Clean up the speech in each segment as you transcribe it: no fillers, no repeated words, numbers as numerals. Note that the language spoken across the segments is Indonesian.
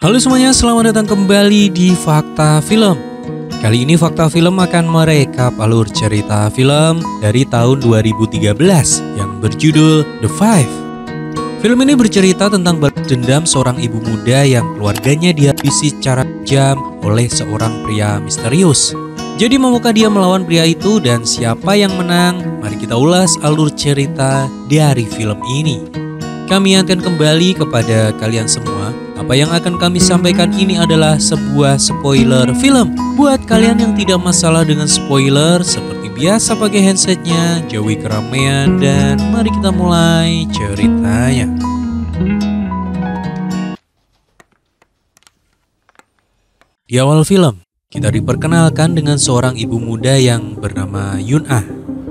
Halo semuanya, selamat datang kembali di Fakta Film. Kali ini Fakta Film akan merekap alur cerita film dari tahun 2013 yang berjudul The Five. Film ini bercerita tentang balas dendam seorang ibu muda yang keluarganya dihabisi secara kejam oleh seorang pria misterius. Jadi maukah dia melawan pria itu dan siapa yang menang? Mari kita ulas alur cerita dari film ini. Kami akan kembali kepada kalian semua. Apa yang akan kami sampaikan ini adalah sebuah spoiler film. Buat kalian yang tidak masalah dengan spoiler, seperti biasa pakai headsetnya, jauhi keramaian, dan mari kita mulai ceritanya. Di awal film, kita diperkenalkan dengan seorang ibu muda yang bernama Yun-ah.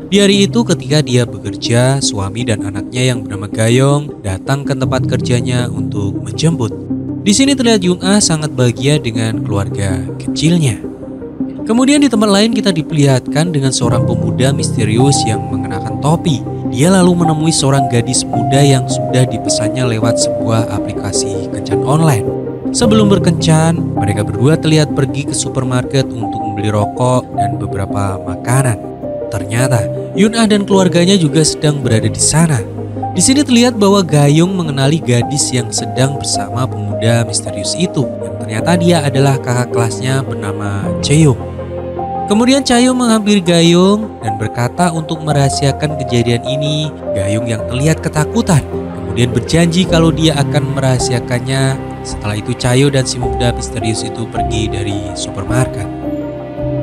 Di hari itu ketika dia bekerja, suami dan anaknya yang bernama Gayong datang ke tempat kerjanya untuk menjemput. Di sini terlihat Yun-ah sangat bahagia dengan keluarga kecilnya. Kemudian di tempat lain kita diperlihatkan dengan seorang pemuda misterius yang mengenakan topi. Dia lalu menemui seorang gadis muda yang sudah dipesannya lewat sebuah aplikasi kencan online. Sebelum berkencan, mereka berdua terlihat pergi ke supermarket untuk membeli rokok dan beberapa makanan. Ternyata Yun-ah dan keluarganya juga sedang berada di sana. Di sini terlihat bahwa Gayong mengenali gadis yang sedang bersama pemuda misterius itu, yang ternyata dia adalah kakak kelasnya bernama Chaeyoung. Kemudian Chaeyoung menghampiri Gayong dan berkata untuk merahasiakan kejadian ini. Gayong yang terlihat ketakutan kemudian berjanji kalau dia akan merahasiakannya. Setelah itu Chaeyoung dan si pemuda misterius itu pergi dari supermarket.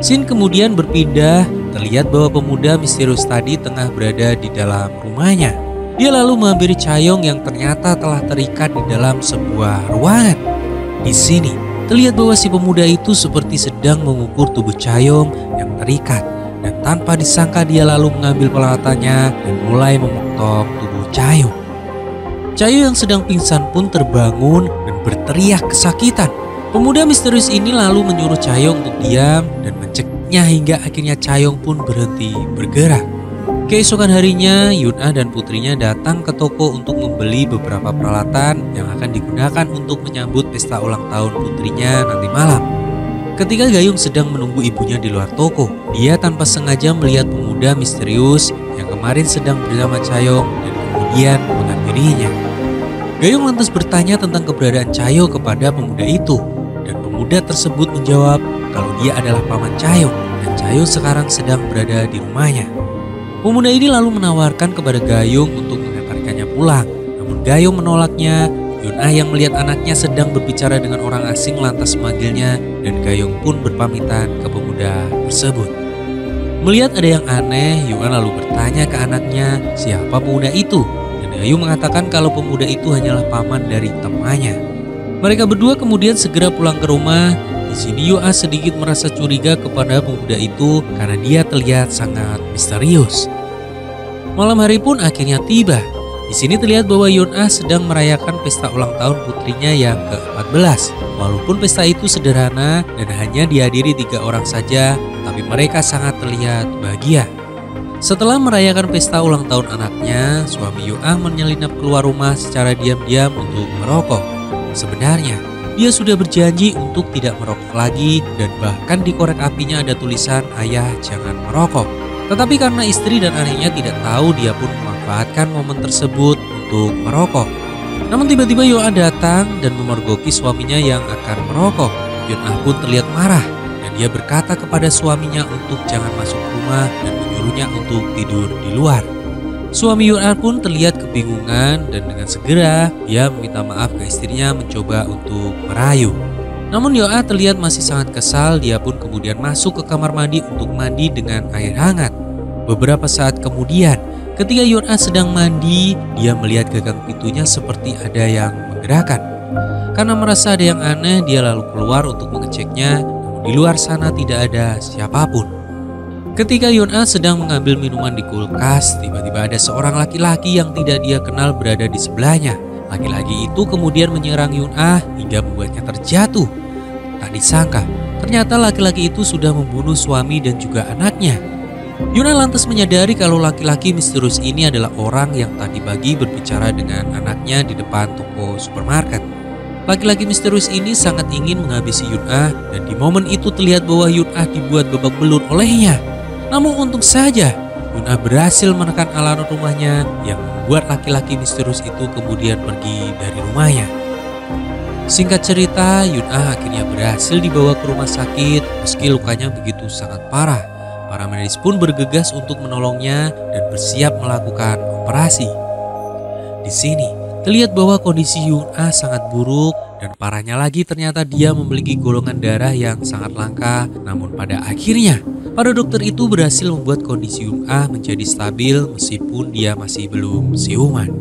Scene kemudian berpindah, terlihat bahwa pemuda misterius tadi tengah berada di dalam rumahnya. Dia lalu menghampiri Chaeyoung yang ternyata telah terikat di dalam sebuah ruangan. Di sini terlihat bahwa si pemuda itu seperti sedang mengukur tubuh Chaeyoung yang terikat, dan tanpa disangka dia lalu mengambil peralatannya dan mulai memotong tubuh Chaeyoung. Chaeyoung yang sedang pingsan pun terbangun dan berteriak kesakitan. Pemuda misterius ini lalu menyuruh Chaeyoung untuk diam dan mencekiknya hingga akhirnya Chaeyoung pun berhenti bergerak. Keesokan harinya, Yun-ah dan putrinya datang ke toko untuk membeli beberapa peralatan yang akan digunakan untuk menyambut pesta ulang tahun putrinya nanti malam. Ketika Gayong sedang menunggu ibunya di luar toko, dia tanpa sengaja melihat pemuda misterius yang kemarin sedang bersama Chaeyoung dan kemudian menghampirinya. Gayong lantas bertanya tentang keberadaan Chaeyoung kepada pemuda itu. Dan pemuda tersebut menjawab kalau dia adalah paman Chaeyoung dan Chaeyoung sekarang sedang berada di rumahnya. Pemuda ini lalu menawarkan kepada Gayong untuk mengantarkannya pulang. Namun Gayong menolaknya. Yun-ah yang melihat anaknya sedang berbicara dengan orang asing lantas memanggilnya dan Gayong pun berpamitan ke pemuda tersebut. Melihat ada yang aneh, Yun-ah lalu bertanya ke anaknya siapa pemuda itu. Dan Gayong mengatakan kalau pemuda itu hanyalah paman dari temannya. Mereka berdua kemudian segera pulang ke rumah. Di sini Yun-ah sedikit merasa curiga kepada pemuda itu karena dia terlihat sangat misterius. Malam hari pun akhirnya tiba. Di sini terlihat bahwa Yun-ah sedang merayakan pesta ulang tahun putrinya yang ke-14. Walaupun pesta itu sederhana dan hanya dihadiri 3 orang saja, tapi mereka sangat terlihat bahagia. Setelah merayakan pesta ulang tahun anaknya, suami Yun-ah menyelinap keluar rumah secara diam-diam untuk merokok. Sebenarnya, dia sudah berjanji untuk tidak merokok lagi dan bahkan di korek apinya ada tulisan "Ayah jangan merokok". Tetapi karena istri dan anaknya tidak tahu, dia pun memanfaatkan momen tersebut untuk merokok. Namun tiba-tiba Yun-ah datang dan memergoki suaminya yang akan merokok. Yun-ah pun terlihat marah dan dia berkata kepada suaminya untuk jangan masuk rumah dan menyuruhnya untuk tidur di luar. Suami Yun-ah pun terlihat kebingungan dan dengan segera dia meminta maaf ke istrinya mencoba untuk merayu. Namun Yun-ah terlihat masih sangat kesal. Dia pun kemudian masuk ke kamar mandi untuk mandi dengan air hangat. Beberapa saat kemudian ketika Yun-ah sedang mandi, dia melihat gagang pintunya seperti ada yang menggerakkan. Karena merasa ada yang aneh, dia lalu keluar untuk mengeceknya. Namun di luar sana tidak ada siapapun. Ketika Yun-ah sedang mengambil minuman di kulkas, tiba-tiba ada seorang laki-laki yang tidak dia kenal berada di sebelahnya. Laki-laki itu kemudian menyerang Yun-ah hingga membuatnya terjatuh. Tak disangka, ternyata laki-laki itu sudah membunuh suami dan juga anaknya. Yun-ah lantas menyadari kalau laki-laki misterius ini adalah orang yang tadi pagi berbicara dengan anaknya di depan toko supermarket. Laki-laki misterius ini sangat ingin menghabisi Yun-ah dan di momen itu terlihat bahwa Yun-ah dibuat babak belur olehnya. Namun untung saja Yun-ah berhasil menekan alarm rumahnya yang membuat laki-laki misterius itu kemudian pergi dari rumahnya. Singkat cerita, Yun-ah akhirnya berhasil dibawa ke rumah sakit meski lukanya begitu sangat parah. Para medis pun bergegas untuk menolongnya dan bersiap melakukan operasi. Di sini terlihat bahwa kondisi Yun-ah sangat buruk dan parahnya lagi ternyata dia memiliki golongan darah yang sangat langka. Namun pada akhirnya para dokter itu berhasil membuat kondisi Yun-ah menjadi stabil meskipun dia masih belum siuman.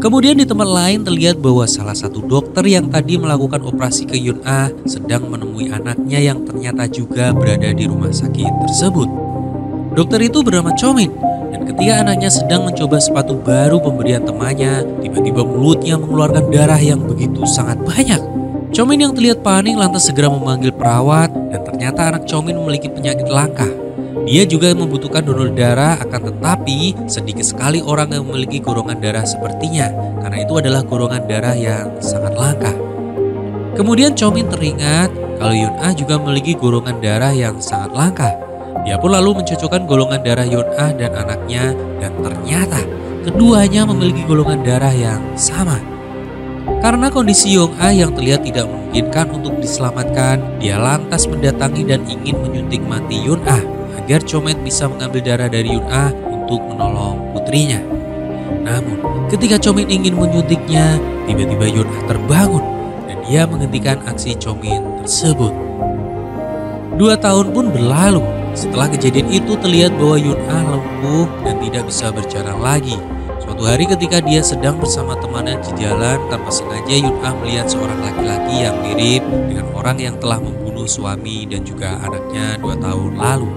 Kemudian di tempat lain terlihat bahwa salah satu dokter yang tadi melakukan operasi ke Yun-ah sedang menemui anaknya yang ternyata juga berada di rumah sakit tersebut. Dokter itu bernama Chomin. Dan ketika anaknya sedang mencoba sepatu baru pemberian temannya, tiba-tiba mulutnya mengeluarkan darah yang begitu sangat banyak. Chomin yang terlihat panik lantas segera memanggil perawat dan ternyata anak Chomin memiliki penyakit langka. Dia juga membutuhkan donor darah, akan tetapi sedikit sekali orang yang memiliki golongan darah sepertinya karena itu adalah golongan darah yang sangat langka. Kemudian Chomin teringat kalau Yun-ah juga memiliki golongan darah yang sangat langka. Dia pun lalu mencocokkan golongan darah Yun-ah dan anaknya dan ternyata keduanya memiliki golongan darah yang sama. Karena kondisi Yun-ah yang terlihat tidak memungkinkan untuk diselamatkan, dia lantas mendatangi dan ingin menyuntik mati Yun-ah agar Chomin bisa mengambil darah dari Yun-ah untuk menolong putrinya. Namun ketika Chomin ingin menyuntiknya, tiba-tiba Yun-ah terbangun dan dia menghentikan aksi Chomin tersebut. 2 tahun pun berlalu. Setelah kejadian itu terlihat bahwa Yun-ah lumpuh dan tidak bisa berjalan lagi. Suatu hari ketika dia sedang bersama temannya di jalan, tanpa sengaja Yun-ah melihat seorang laki-laki yang mirip dengan orang yang telah membunuh suami dan juga anaknya 2 tahun lalu.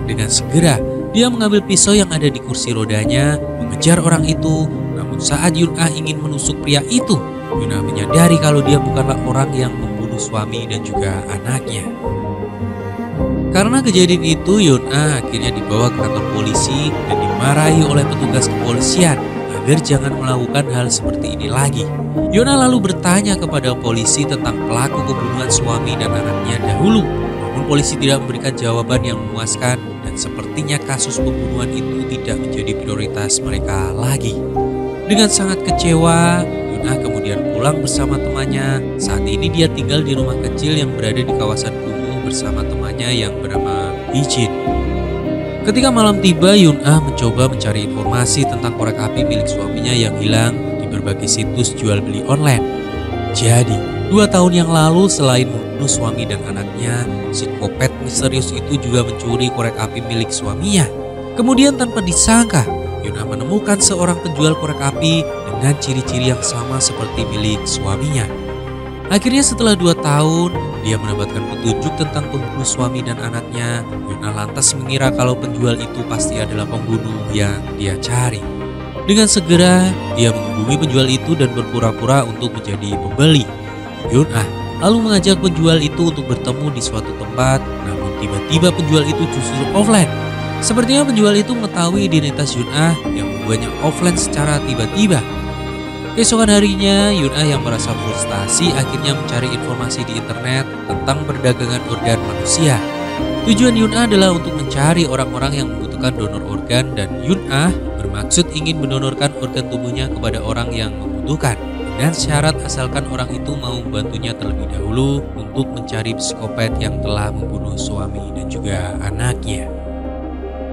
Dengan segera, dia mengambil pisau yang ada di kursi rodanya, mengejar orang itu. Namun saat Yun-ah ingin menusuk pria itu, Yun-ah menyadari kalau dia bukanlah orang yang membunuh suami dan juga anaknya. Karena kejadian itu, Yun-ah akhirnya dibawa ke kantor polisi dan dimarahi oleh petugas kepolisian agar jangan melakukan hal seperti ini lagi. Yun-ah lalu bertanya kepada polisi tentang pelaku pembunuhan suami dan anaknya dahulu. Namun polisi tidak memberikan jawaban yang memuaskan dan sepertinya kasus pembunuhan itu tidak menjadi prioritas mereka lagi. Dengan sangat kecewa, Yun-ah kemudian pulang bersama temannya. Saat ini dia tinggal di rumah kecil yang berada di kawasan kumuh bersama temannya yang bernama Hee-jin. Ketika malam tiba, Yun-ah mencoba mencari informasi tentang korek api milik suaminya yang hilang di berbagai situs jual beli online. Jadi, 2 tahun yang lalu selain membunuh suami dan anaknya, psikopat misterius itu juga mencuri korek api milik suaminya. Kemudian tanpa disangka, Yun-ah menemukan seorang penjual korek api dengan ciri-ciri yang sama seperti milik suaminya. Akhirnya setelah 2 tahun, dia mendapatkan petunjuk tentang pembunuh suami dan anaknya. Yun-ah lantas mengira kalau penjual itu pasti adalah pembunuh yang dia cari. Dengan segera, dia menghubungi penjual itu dan berpura-pura untuk menjadi pembeli. Yun-ah lalu mengajak penjual itu untuk bertemu di suatu tempat, namun tiba-tiba penjual itu justru offline. Sepertinya penjual itu mengetahui identitas Yun-ah yang membuatnya offline secara tiba-tiba. Keesokan harinya, Yun-ah yang merasa frustasi akhirnya mencari informasi di internet tentang perdagangan organ manusia. Tujuan Yun-ah adalah untuk mencari orang-orang yang membutuhkan donor organ dan Yun-ah bermaksud ingin mendonorkan organ tubuhnya kepada orang yang membutuhkan. Dengan syarat asalkan orang itu mau membantunya terlebih dahulu untuk mencari psikopat yang telah membunuh suami dan juga anaknya.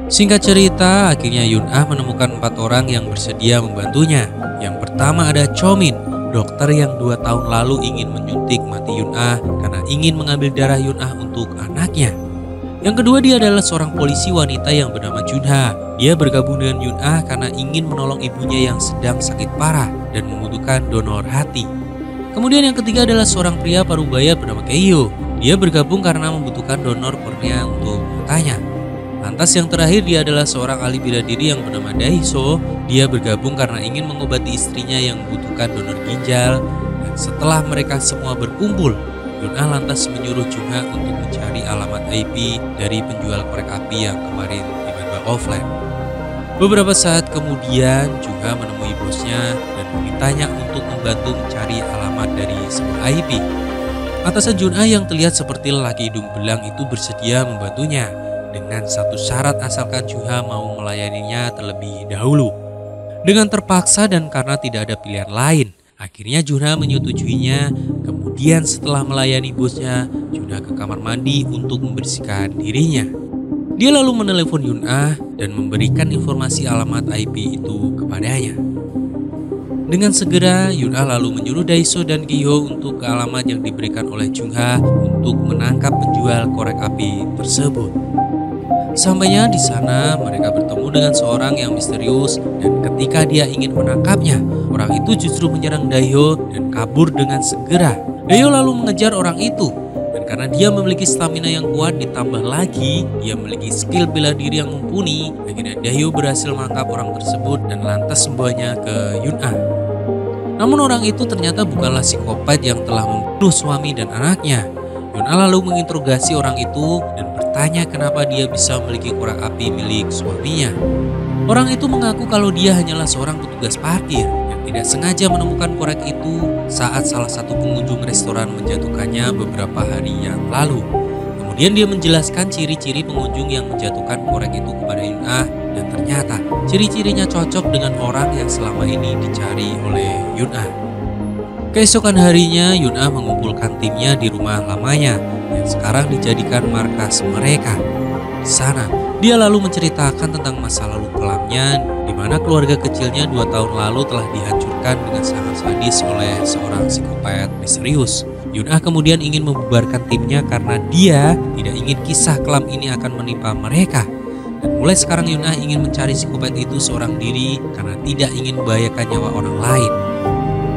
Singkat cerita, akhirnya Yun-ah menemukan 4 orang yang bersedia membantunya. Yang pertama ada Chomin, dokter yang 2 tahun lalu ingin menyuntik mati Yun-ah karena ingin mengambil darah Yun-ah untuk anaknya. Yang kedua dia adalah seorang polisi wanita yang bernama Junha. Dia bergabung dengan Yun-ah karena ingin menolong ibunya yang sedang sakit parah dan membutuhkan donor hati. Kemudian yang ketiga adalah seorang pria parubaya bernama Keiyo. Dia bergabung karena membutuhkan donor kornea untuk matanya. Lantas yang terakhir dia adalah seorang ahli bela diri yang bernama Daiso. Dia bergabung karena ingin mengobati istrinya yang membutuhkan donor ginjal. Dan setelah mereka semua berkumpul, Yun-ah lantas menyuruh Junha untuk mencari alamat IP dari penjual korek api yang kemarin tiba-tiba offline. Beberapa saat kemudian juga menemui bosnya dan memintanya untuk membantu mencari alamat dari sebuah IP. Atasan Junah yang terlihat seperti lelaki hidung belang itu bersedia membantunya dengan satu syarat asalkan Juha mau melayaninya terlebih dahulu. Dengan terpaksa dan karena tidak ada pilihan lain, akhirnya Junha menyetujuinya. Kemudian setelah melayani bosnya, Junha ke kamar mandi untuk membersihkan dirinya. Dia lalu menelepon Yunah dan memberikan informasi alamat IP itu kepadanya. Dengan segera, Yunah lalu menyuruh Daeso dan Giho untuk ke alamat yang diberikan oleh Jungha untuk menangkap penjual korek api tersebut. Sampainya di sana, mereka bertemu dengan seorang yang misterius dan ketika dia ingin menangkapnya, orang itu justru menyerang Daeho dan kabur dengan segera. Daeho lalu mengejar orang itu dan karena dia memiliki stamina yang kuat ditambah lagi dia memiliki skill bela diri yang mumpuni, akhirnya Daeho berhasil menangkap orang tersebut dan lantas membawanya ke Yunah. Namun orang itu ternyata bukanlah psikopat yang telah membunuh suami dan anaknya. Yunah lalu menginterogasi orang itu dan bertanya kenapa dia bisa memiliki korek api milik suaminya. Orang itu mengaku kalau dia hanyalah seorang petugas parkir yang tidak sengaja menemukan korek itu saat salah satu pengunjung restoran menjatuhkannya beberapa hari yang lalu. Kemudian dia menjelaskan ciri-ciri pengunjung yang menjatuhkan korek itu kepada Yunah dan ternyata ciri-cirinya cocok dengan orang yang selama ini dicari oleh Yunah. Keesokan harinya Yunah mengumpulkan timnya di rumah lamanya yang sekarang dijadikan markas mereka. Di sana dia lalu menceritakan tentang masa lalu kelamnya di mana keluarga kecilnya 2 tahun lalu telah dihancurkan dengan sangat sadis oleh seorang psikopat misterius. Yunah kemudian ingin membubarkan timnya karena dia tidak ingin kisah kelam ini akan menimpa mereka. Dan mulai sekarang Yunah ingin mencari psikopat itu seorang diri karena tidak ingin membahayakan nyawa orang lain.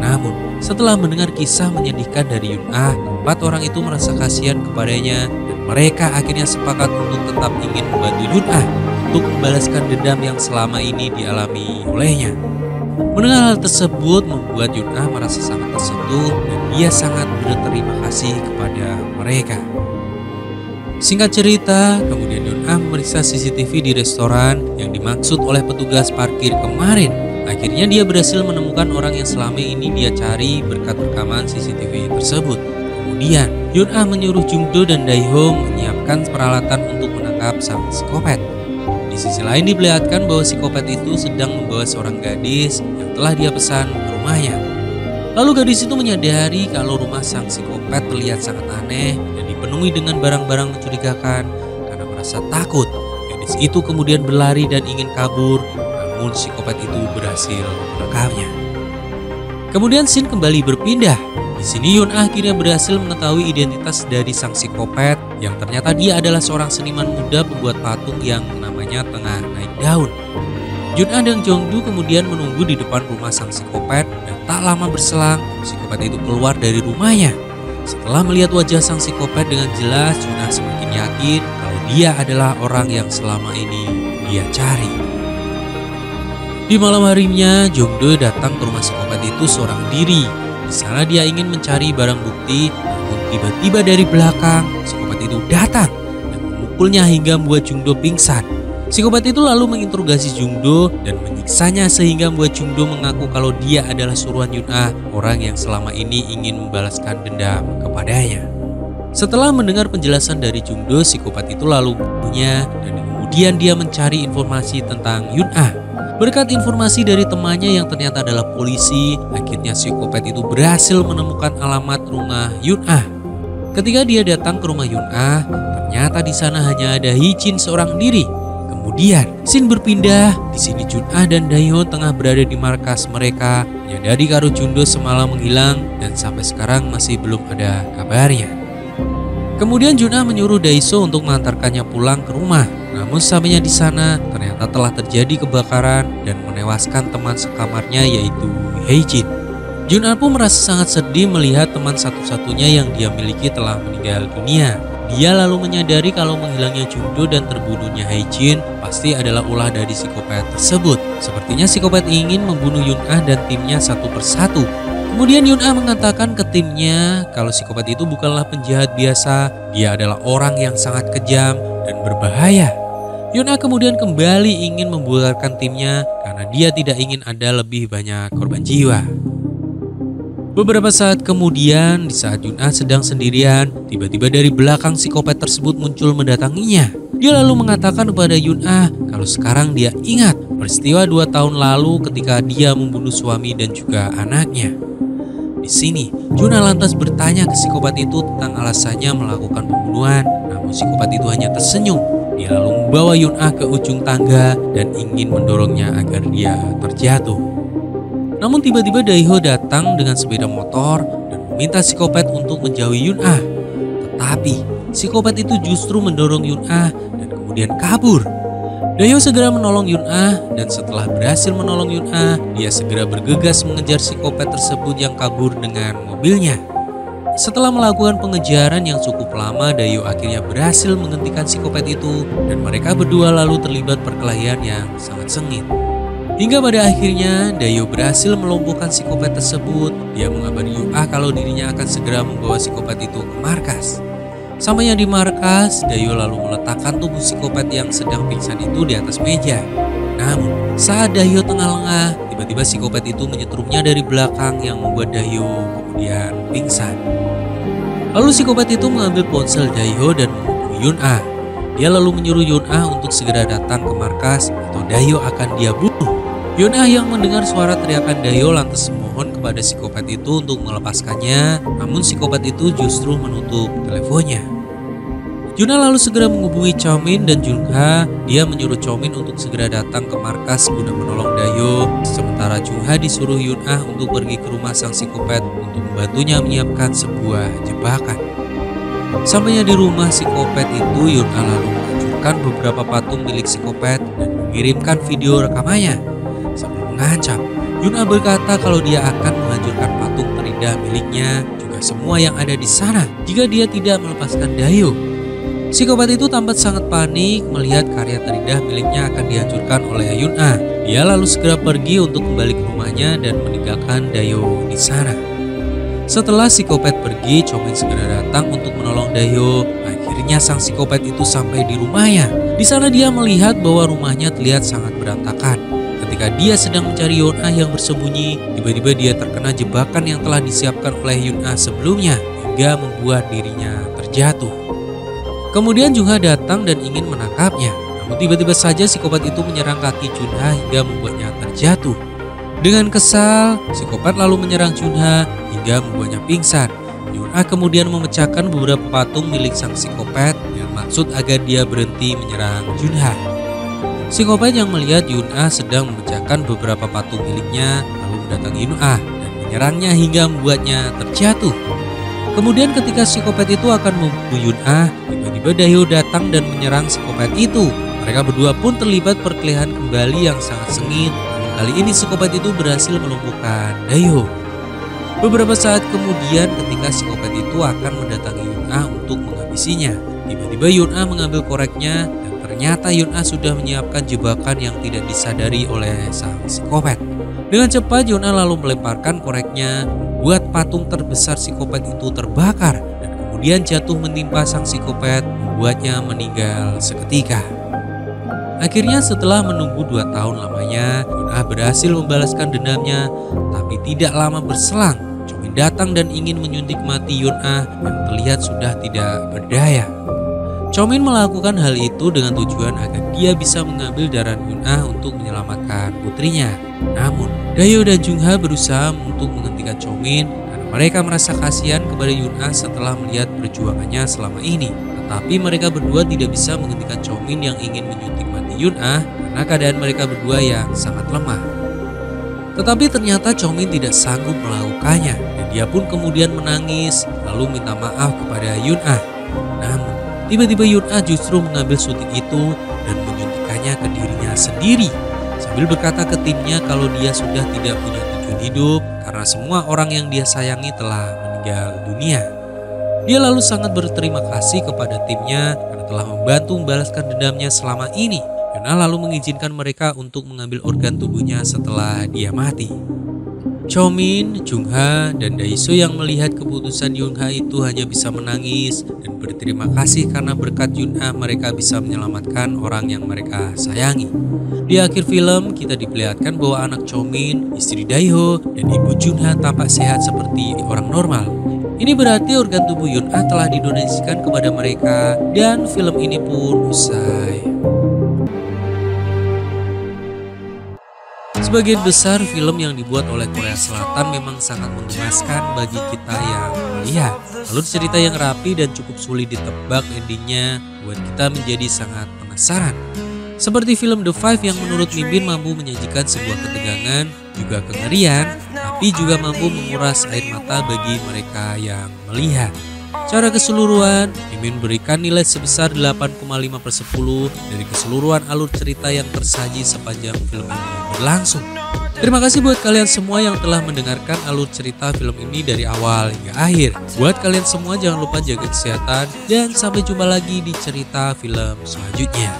Namun setelah mendengar kisah menyedihkan dari Yunah, 4 orang itu merasa kasihan kepadanya dan mereka akhirnya sepakat untuk tetap ingin membantu Yunah untuk membalaskan dendam yang selama ini dialami olehnya. Mendengar hal tersebut membuat Yunah merasa sangat tersentuh dan dia sangat berterima kasih kepada mereka. Singkat cerita, kemudian Yunah memeriksa CCTV di restoran yang dimaksud oleh petugas parkir kemarin. Akhirnya dia berhasil menemukan orang yang selama ini dia cari berkat rekaman CCTV tersebut. Kemudian Yunah menyuruh Jungdo dan Daeho menyiapkan peralatan untuk menangkap sang psikopat. Di sisi lain diperlihatkan bahwa psikopat itu sedang membawa seorang gadis yang telah dia pesan ke rumahnya. Lalu gadis itu menyadari kalau rumah sang psikopat terlihat sangat aneh dan dipenuhi dengan barang-barang mencurigakan. Karena merasa takut, gadis itu kemudian berlari dan ingin kabur, namun psikopat itu berhasil merekamnya. Kemudian scene kembali berpindah. Di sini Yunah akhirnya berhasil mengetahui identitas dari sang psikopat yang ternyata dia adalah seorang seniman muda pembuat patung yang namanya tengah naik daun. Yunah dan Jongdu kemudian menunggu di depan rumah sang psikopat dan tak lama berselang psikopat itu keluar dari rumahnya. Setelah melihat wajah sang psikopat dengan jelas, Yunah semakin yakin kalau dia adalah orang yang selama ini dia cari. Di malam harinya, Jongdo datang ke rumah psikopat itu seorang diri. Di sana dia ingin mencari barang bukti, namun tiba-tiba dari belakang psikopat itu datang dan memukulnya hingga membuat Jungdo pingsan. Psikopat itu lalu menginterogasi Jungdo dan menyiksanya sehingga membuat Jungdo mengaku kalau dia adalah suruhan Yunah, orang yang selama ini ingin membalaskan dendam kepadanya. Setelah mendengar penjelasan dari Jungdo, psikopat itu lalu membunuhnya dan kemudian dia mencari informasi tentang Yunah. Berkat informasi dari temannya yang ternyata adalah polisi, akhirnya psikopat itu berhasil menemukan alamat rumah Yunah. Ketika dia datang ke rumah Yunah, ternyata di sana hanya ada Hee-jin seorang diri. Kemudian, scene berpindah. Di sini Junah dan Daeho tengah berada di markas mereka, menyadari kalau Jungdo semalam menghilang dan sampai sekarang masih belum ada kabarnya. Kemudian Junah menyuruh Daeso untuk mengantarkannya pulang ke rumah. Namun sampainya di sana ternyata telah terjadi kebakaran dan menewaskan teman sekamarnya yaitu Hee-jin. Junah pun merasa sangat sedih melihat teman satu-satunya yang dia miliki telah meninggal dunia. Dia lalu menyadari kalau menghilangnya Jungdo dan terbunuhnya Hee-jin pasti adalah ulah dari psikopat tersebut. Sepertinya psikopat ingin membunuh Yunah dan timnya satu persatu. Kemudian Yunah mengatakan ke timnya kalau psikopat itu bukanlah penjahat biasa, dia adalah orang yang sangat kejam dan berbahaya. Yun-ah kemudian kembali ingin membubarkan timnya karena dia tidak ingin ada lebih banyak korban jiwa. Beberapa saat kemudian, di saat Yun-ah sedang sendirian, tiba-tiba dari belakang psikopat tersebut muncul mendatanginya. Dia lalu mengatakan kepada Yun-ah kalau sekarang dia ingat peristiwa 2 tahun lalu ketika dia membunuh suami dan juga anaknya. Di sini, Yun-ah lantas bertanya ke psikopat itu tentang alasannya melakukan pembunuhan, namun psikopat itu hanya tersenyum. Dia lalu membawa Yun-ah ke ujung tangga dan ingin mendorongnya agar dia terjatuh. Namun tiba-tiba Dae-ho datang dengan sepeda motor dan meminta psikopat untuk menjauhi Yun-ah. Tetapi psikopat itu justru mendorong Yun-ah dan kemudian kabur. Dae-ho segera menolong Yun-ah dan setelah berhasil menolong Yun-ah, dia segera bergegas mengejar psikopat tersebut yang kabur dengan mobilnya. Setelah melakukan pengejaran yang cukup lama, Dae-ho akhirnya berhasil menghentikan psikopat itu dan mereka berdua lalu terlibat perkelahian yang sangat sengit. Hingga pada akhirnya Dae-ho berhasil melumpuhkan psikopat tersebut. Dia mengabari Yun-ah kalau dirinya akan segera membawa psikopat itu ke markas. Sampainya di markas, Dae-ho lalu meletakkan tubuh psikopat yang sedang pingsan itu di atas meja. Namun saat Dae-ho tengah lengah, tiba-tiba psikopat itu menyetrumnya dari belakang yang membuat Dae-ho kemudian pingsan. Lalu psikopat itu mengambil ponsel Dae-ho dan menghubungi Yun-ah. Dia lalu menyuruh Yun-ah untuk segera datang ke markas atau Dae-ho akan dia bunuh. Yun-ah yang mendengar suara teriakan Dae-ho lantas memohon kepada psikopat itu untuk melepaskannya, namun psikopat itu justru menutup teleponnya. Yun-ah lalu segera menghubungi Chomin dan Jung-ha. Dia menyuruh Chomin untuk segera datang ke markas guna menolong Dae-ho, sementara Jung-ha disuruh Yun-ah untuk pergi ke rumah sang psikopat untuk membantunya menyiapkan sebuah jebakan. Sampainya di rumah psikopat itu, Yun-ah lalu menghancurkan beberapa patung milik psikopat dan mengirimkan video rekamannya. Sambil mengancam, Yun-ah berkata kalau dia akan menghancurkan patung terindah miliknya, juga semua yang ada di sana, jika dia tidak melepaskan Dae-ho. Psikopat itu tampak sangat panik melihat karya terindah miliknya akan dihancurkan oleh Yun-ah. Dia lalu segera pergi untuk kembali ke rumahnya dan meninggalkan Dae-ho di sana. Setelah psikopat pergi, Chomin segera datang untuk menolong Dae-ho. Akhirnya sang psikopat itu sampai di rumahnya. Di sana dia melihat bahwa rumahnya terlihat sangat berantakan. Ketika dia sedang mencari Yun-ah yang bersembunyi, tiba-tiba dia terkena jebakan yang telah disiapkan oleh Yun-ah sebelumnya hingga membuat dirinya terjatuh. Kemudian Jung-ha datang dan ingin menangkapnya. Namun tiba-tiba saja psikopat itu menyerang kaki Jun-ha hingga membuatnya terjatuh. Dengan kesal, psikopat lalu menyerang Jun-ha hingga membuatnya pingsan. Yun-ah kemudian memecahkan beberapa patung milik sang psikopat dengan maksud agar dia berhenti menyerang Jun-ha. Psikopat yang melihat Yun-ah sedang memecahkan beberapa patung miliknya lalu mendatangi Yun-ah dan menyerangnya hingga membuatnya terjatuh. Kemudian ketika psikopat itu akan membunuh Yun-ah, tiba-tiba Dae-ho datang dan menyerang psikopat itu. Mereka berdua pun terlibat perkelahian kembali yang sangat sengit. Namun kali ini psikopat itu berhasil melumpuhkan Dae-ho. Beberapa saat kemudian ketika psikopat itu akan mendatangi Yun-ah untuk menghabisinya, tiba-tiba Yun-ah mengambil koreknya dan ternyata Yun-ah sudah menyiapkan jebakan yang tidak disadari oleh sang psikopat. Dengan cepat Yun-ah lalu melemparkan koreknya, membuat patung terbesar psikopat itu terbakar dan kemudian jatuh menimpa sang psikopat, membuatnya meninggal seketika. Akhirnya setelah menunggu 2 tahun lamanya, Yun-ah berhasil membalaskan dendamnya, tapi tidak lama berselang, Chomin datang dan ingin menyuntik mati Yun-ah yang terlihat sudah tidak berdaya. Chomin melakukan hal itu dengan tujuan agar dia bisa mengambil darah Yun-ah untuk menyelamatkan putrinya. Namun, Dae-ho dan Jung-ha berusaha untuk menghentikan Chomin karena mereka merasa kasihan kepada Yun-ah setelah melihat perjuangannya selama ini. Tetapi mereka berdua tidak bisa menghentikan Chomin yang ingin menyuntik mati Yun-ah karena keadaan mereka berdua yang sangat lemah. Tetapi ternyata Chomin tidak sanggup melakukannya dan dia pun kemudian menangis lalu minta maaf kepada Yun-ah. Namun, tiba-tiba Yun-ah justru mengambil suntik itu dan menyuntikannya ke dirinya sendiri, sambil berkata ke timnya kalau dia sudah tidak punya tujuan hidup karena semua orang yang dia sayangi telah meninggal dunia. Dia lalu sangat berterima kasih kepada timnya karena telah membantu membalaskan dendamnya selama ini. Yun-ah lalu mengizinkan mereka untuk mengambil organ tubuhnya setelah dia mati. Chomin, Jungha, dan Daeseo yang melihat keputusan Yunha itu hanya bisa menangis dan berterima kasih karena berkat Yunha mereka bisa menyelamatkan orang yang mereka sayangi. Di akhir film, kita diperlihatkan bahwa anak Chomin, istri Daeho, dan ibu Junha tampak sehat seperti orang normal. Ini berarti organ tubuh Yunha telah didonasikan kepada mereka dan film ini pun usai. Sebagian besar film yang dibuat oleh Korea Selatan memang sangat mengemaskan bagi kita yang melihat. Alur cerita yang rapi dan cukup sulit ditebak endingnya buat kita menjadi sangat penasaran. Seperti film The Five yang menurut Mimin mampu menyajikan sebuah ketegangan, juga kengerian, tapi juga mampu menguras air mata bagi mereka yang melihat. Secara keseluruhan, Mimin berikan nilai sebesar 8,5/10 dari keseluruhan alur cerita yang tersaji sepanjang film ini berlangsung. Terima kasih buat kalian semua yang telah mendengarkan alur cerita film ini dari awal hingga akhir. Buat kalian semua jangan lupa jaga kesehatan dan sampai jumpa lagi di cerita film selanjutnya.